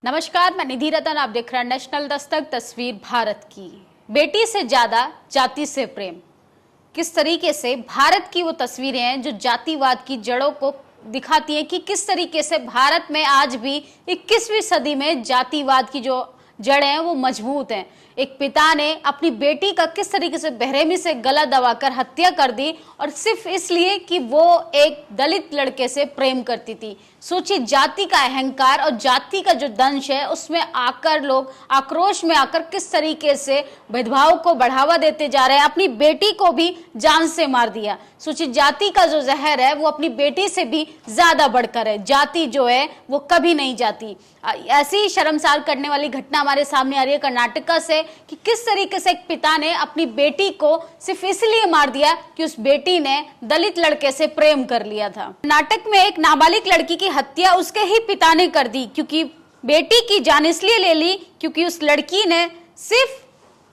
नमस्कार, मैं निधि रतन। आप देख रहे हैं नेशनल दस्तक, तस्वीर भारत की। बेटी से ज्यादा जाति से प्रेम, किस तरीके से भारत की वो तस्वीरें हैं जो जातिवाद की जड़ों को दिखाती हैं कि किस तरीके से भारत में आज भी 21वीं सदी में जातिवाद की जो जड़ें हैं वो मजबूत हैं। एक पिता ने अपनी बेटी का किस तरीके से बेरहमी से गला दबाकर हत्या कर दी, और सिर्फ इसलिए कि वो एक दलित लड़के से प्रेम करती थी। सोचिए, जाति का अहंकार और जाति का जो दंश है उसमें आकर लोग आक्रोश में आकर किस तरीके से भेदभाव को बढ़ावा देते जा रहे हैं। अपनी बेटी को भी जान से मार दिया। सोचिए, जाति का जो जहर है वो अपनी बेटी से भी ज्यादा बढ़कर है। जाति जो है वो कभी नहीं जाती। ऐसी ही शर्मसार करने वाली घटना हमारे सामने आ रही है कर्नाटका से, कि किस तरीके से एक पिता ने अपनी बेटी को सिर्फ इसलिए मार दिया कि उस बेटी ने दलित लड़के से प्रेम कर लिया था। कर्नाटक में एक नाबालिग लड़की की हत्या उसके ही पिता ने कर दी, क्योंकि बेटी की जान इसलिए ले ली क्योंकि उस लड़की ने सिर्फ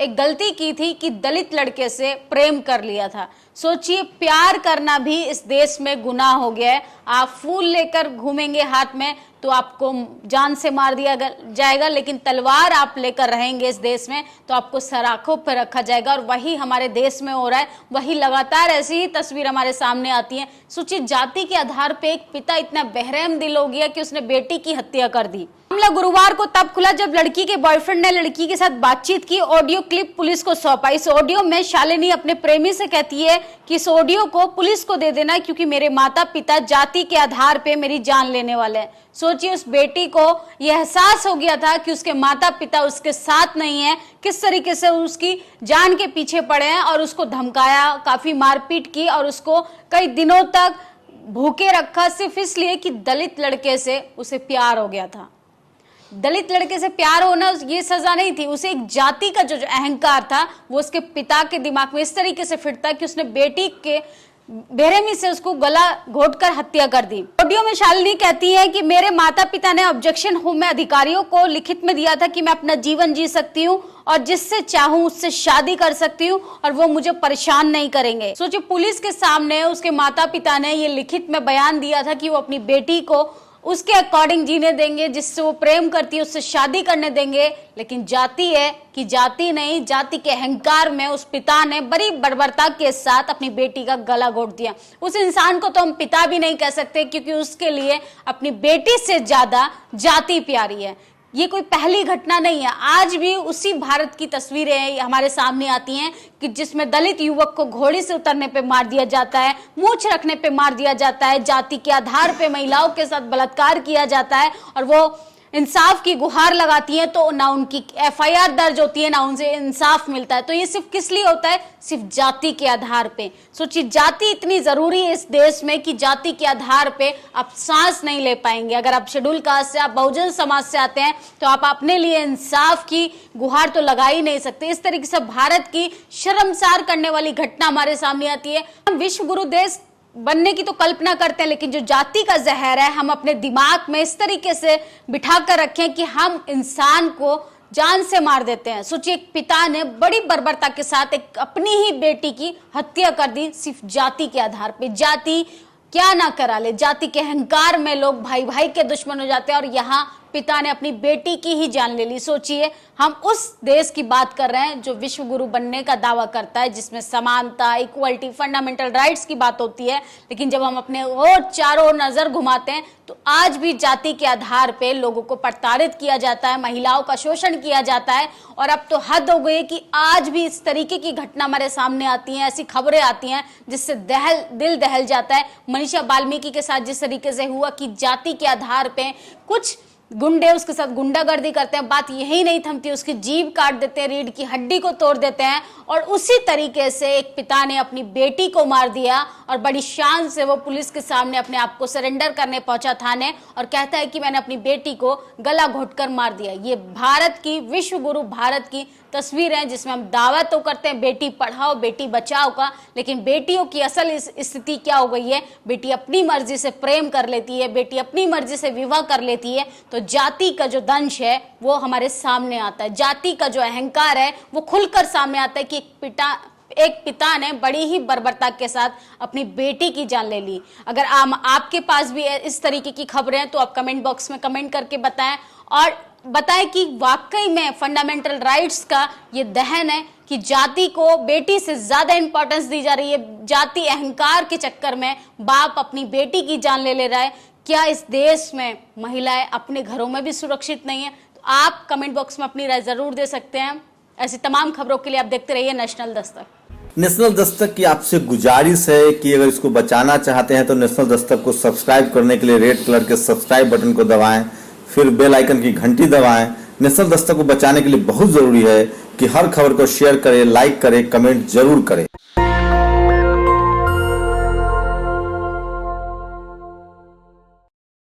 एक गलती की थी कि दलित लड़के से प्रेम कर लिया था। सोचिए, प्यार करना भी इस देश में गुनाह हो गया है। आप फूल लेकर घूमेंगे हाथ में तो आपको जान से मार दिया जाएगा, लेकिन तलवार आप लेकर रहेंगे इस देश में तो आपको सराखों पर रखा जाएगा। और वही हमारे देश में हो रहा है। वही लगातार ऐसी ही तस्वीर हमारे सामने आती है। सोचिए, जाति के आधार पे एक पिता इतना बेरहम दिल हो गया कि उसने बेटी की हत्या कर दी। मामला गुरुवार को तब खुला जब लड़की के बॉयफ्रेंड ने लड़की के साथ बातचीत की। ऑडियो क्लिप पुलिस को सौंपा। इस ऑडियो में शालिनी अपने प्रेमी से कहती है कि इस ऑडियो को पुलिस को दे देना, क्योंकि मेरे माता पिता जाति के आधार पे मेरी जान लेने वाले हैं। सोचिए, उस बेटी को यह एहसास हो गया था कि उसके माता पिता उसके साथ नहीं है, किस तरीके से उसकी जान के पीछे पड़े हैं और उसको धमकाया, काफी मारपीट की और उसको कई दिनों तक भूखे रखा, सिर्फ इसलिए कि दलित लड़के से उसे प्यार हो गया था। दलित लड़के से प्यार होना ये सजा नहीं थी, उसे एक जाति का जो अहंकार था वो उसके पिता के दिमाग में इस तरीके से फिट था कि उसने बेटी के बेरहमी से उसको गला घोटकर हत्या कर दी। ऑडियो में शालिनी कहती है कि मेरे माता पिता ने ऑब्जेक्शन होम में अधिकारियों को लिखित में दिया था कि मैं अपना जीवन जी सकती हूँ और जिससे चाहूं उससे शादी कर सकती हूँ और वो मुझे परेशान नहीं करेंगे। सोचिए, पुलिस के सामने उसके माता पिता ने ये लिखित में बयान दिया था कि वो अपनी बेटी को उसके अकॉर्डिंग जीने देंगे, जिससे वो प्रेम करती है उससे शादी करने देंगे। लेकिन जाति है कि जाति नहीं, जाति के अहंकार में उस पिता ने बड़ी बर्बरता के साथ अपनी बेटी का गला घोट दिया। उस इंसान को तो हम पिता भी नहीं कह सकते, क्योंकि उसके लिए अपनी बेटी से ज्यादा जाति प्यारी है। ये कोई पहली घटना नहीं है। आज भी उसी भारत की तस्वीरें हमारे सामने आती हैं कि जिसमें दलित युवक को घोड़ी से उतरने पे मार दिया जाता है, मूंछ रखने पे मार दिया जाता है, जाति के आधार पे महिलाओं के साथ बलात्कार किया जाता है, और वो इंसाफ की गुहार लगाती हैं तो ना उनकी एफआईआर दर्ज होती है, ना उनसे इंसाफ मिलता है। तो ये सिर्फ किस लिए होता है? सिर्फ जाति के आधार पे। सोचिए, जाति इतनी जरूरी है इस देश में कि जाति के आधार पे आप सांस नहीं ले पाएंगे। अगर आप शेड्यूल कास्ट से, आप बहुजन समाज से आते हैं तो आप अपने लिए इंसाफ की गुहार तो लगा ही नहीं सकते। इस तरीके से भारत की शर्मसार करने वाली घटना हमारे सामने आती है। हम विश्व गुरु देश बनने की तो कल्पना करते हैं, लेकिन जो जाति का जहर है हम अपने दिमाग में इस तरीके से बिठा कर रखें कि हम इंसान को जान से मार देते हैं। सोचिए, एक पिता ने बड़ी बर्बरता के साथ एक अपनी ही बेटी की हत्या कर दी, सिर्फ जाति के आधार पे। जाति क्या ना करा ले, जाति के अहंकार में लोग भाई भाई के दुश्मन हो जाते हैं, और यहाँ पिता ने अपनी बेटी की ही जान ले ली। सोचिए, हम उस देश की बात कर रहे हैं जो विश्व गुरु बनने का दावा करता है, जिसमें समानता, इक्वलिटी, फंडामेंटल राइट्स की बात होती है। लेकिन जब हम अपने और चारों नजर घुमाते हैं तो आज भी जाति के आधार पे लोगों को प्रताड़ित किया जाता है, महिलाओं का शोषण किया जाता है। और अब तो हद हो गई है कि आज भी इस तरीके की घटना हमारे सामने आती हैं, ऐसी खबरें आती हैं जिससे दिल दहल जाता है। मनीषा वाल्मीकि के साथ जिस तरीके से हुआ कि जाति के आधार पे कुछ गुंडे उसके साथ गुंडागर्दी करते हैं, बात यही नहीं थमती, उसकी जीभ काट देते हैं, रीढ़ की हड्डी को तोड़ देते हैं। और उसी तरीके से एक पिता ने अपनी बेटी को मार दिया और बड़ी शान से वो पुलिस के सामने अपने आप को सरेंडर करने पहुंचा थाने, और कहता है कि मैंने अपनी बेटी को गला घोटकर मार दिया। ये भारत की, विश्व गुरु भारत की तस्वीर है, जिसमें हम दावा तो करते हैं बेटी पढ़ाओ बेटी बचाओ का, लेकिन बेटियों की असल स्थिति क्या हो गई है? बेटी अपनी मर्जी से प्रेम कर लेती है, बेटी अपनी मर्जी से विवाह कर लेती है। तो जाति का जो दंश है वो हमारे सामने आता है, जाति का जो अहंकार है वो खुलकर सामने आता है कि एक पिता ने बड़ी ही बर्बरता के साथ अपनी बेटी की जान ले ली। अगर आपके पास भी इस तरीके की खबरें हैं तो आप कमेंट बॉक्स में कमेंट करके बताएं, और बताएं कि वाकई में फंडामेंटल राइट्स का ये दहन है कि जाति को बेटी से ज्यादा इंपॉर्टेंस दी जा रही है। जाति अहंकार के चक्कर में बाप अपनी बेटी की जान ले रहा है। क्या इस देश में महिलाएं अपने घरों में भी सुरक्षित नहीं है? तो आप कमेंट बॉक्स में अपनी राय जरूर दे सकते हैं। ऐसी तमाम खबरों के लिए आप देखते रहिए नेशनल दस्तक। नेशनल दस्तक की आपसे गुजारिश है कि अगर इसको बचाना चाहते हैं तो नेशनल दस्तक को सब्सक्राइब करने के लिए रेड कलर के सब्सक्राइब बटन को दबाएं, फिर बेल आइकन की घंटी दबाएं। नेशनल दस्तक को बचाने के लिए बहुत जरूरी है कि हर खबर को शेयर करें, लाइक करें, कमेंट जरूर करें।